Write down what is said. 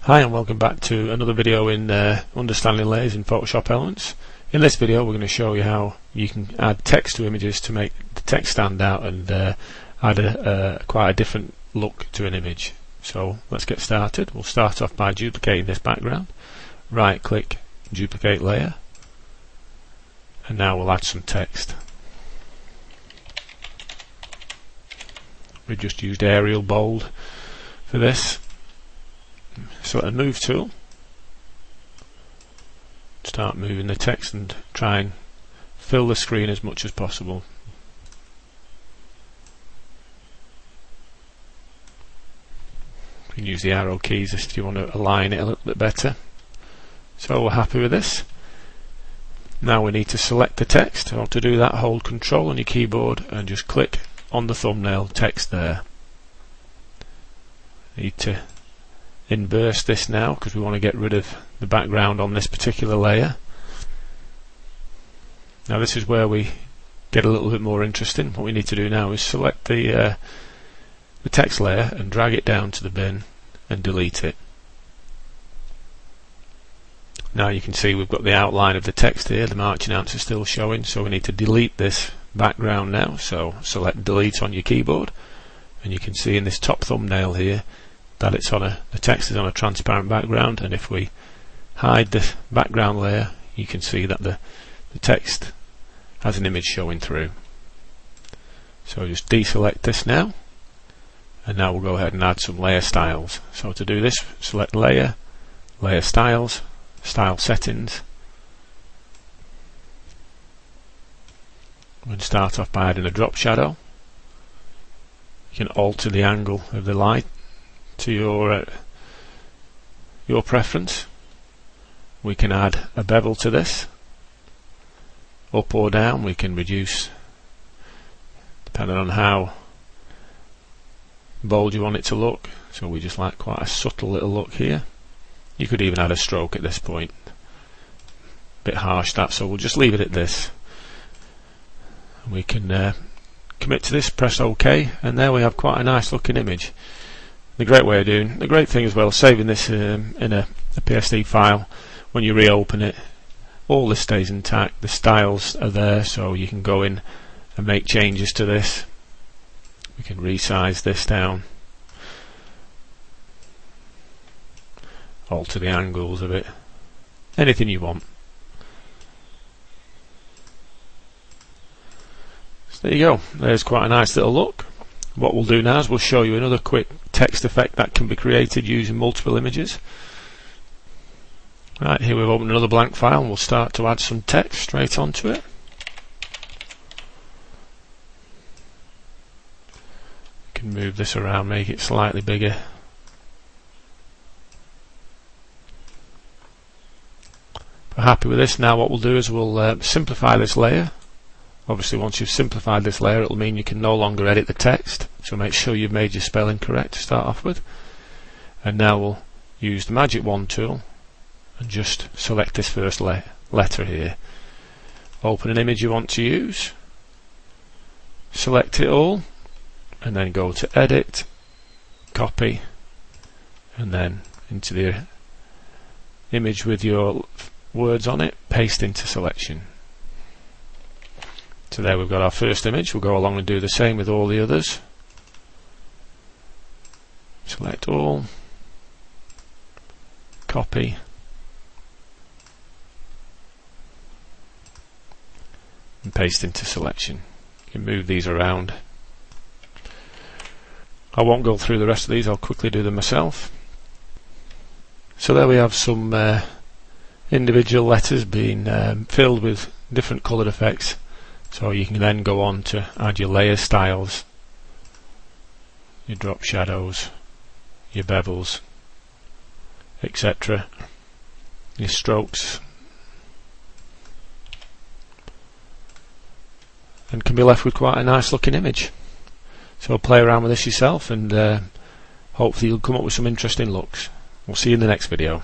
Hi and welcome back to another video in Understanding Layers in Photoshop Elements. In this video we're going to show you how you can add text to images to make the text stand out and add quite a different look to an image. So let's get started. We'll start off by duplicating this background. Right click, duplicate layer, and now we'll add some text. We just used Arial Bold for this. Select the Move tool, start moving the text and try and fill the screen as much as possible. You can use the arrow keys if you want to align it a little bit better. So we're happy with this. Now we need to select the text. So to do that, hold Control on your keyboard and just click on the thumbnail text there. Need to inverse this now because we want to get rid of the background on this particular layer. Now this is where we get a little bit more interesting. What we need to do now is select the text layer and drag it down to the bin and delete it. Now you can see we've got the outline of the text here, the marching ants are still showing, so we need to delete this background now. So select delete on your keyboard and you can see in this top thumbnail here that it's on the text is on a transparent background, and if we hide the background layer you can see that the text has an image showing through. So just deselect this now, and now we'll go ahead and add some layer styles. So to do this, select layer, layer styles, style settings. We're going to start off by adding a drop shadow. You can alter the angle of the light to your preference. We can add a bevel to this, up or down. We can reduce depending on how bold you want it to look, so we just like quite a subtle little look here. You could even add a stroke at this point, bit harsh that, so we'll just leave it at this. We can commit to this, press OK, and there we have quite a nice looking image. The great thing as well, saving this in a PSD file, when you reopen it, all this stays intact. The styles are there, so you can go in and make changes to this. We can resize this down, alter the angles of it, anything you want. So there you go, there's quite a nice little look. What we'll do now is we'll show you another quick text effect that can be created using multiple images. Right, here we've opened another blank file and we'll start to add some text straight onto it. You can move this around, make it slightly bigger. If we're happy with this, now what we'll do is we'll simplify this layer. Obviously once you've simplified this layer it'll mean you can no longer edit the text, so make sure you've made your spelling correct to start off with. And now we'll use the Magic Wand tool and just select this first letter here. Open an image you want to use, select it all, and then go to Edit, Copy, and then into the image with your words on it, paste into selection. So there we've got our first image. We'll go along and do the same with all the others. Select all, copy, and paste into selection. You can move these around. I won't go through the rest of these, I'll quickly do them myself. So there we have some individual letters being filled with different coloured effects. So you can then go on to add your layer styles, your drop shadows, your bevels, etc., your strokes, and can be left with quite a nice looking image. So play around with this yourself and hopefully you'll come up with some interesting looks. We'll see you in the next video.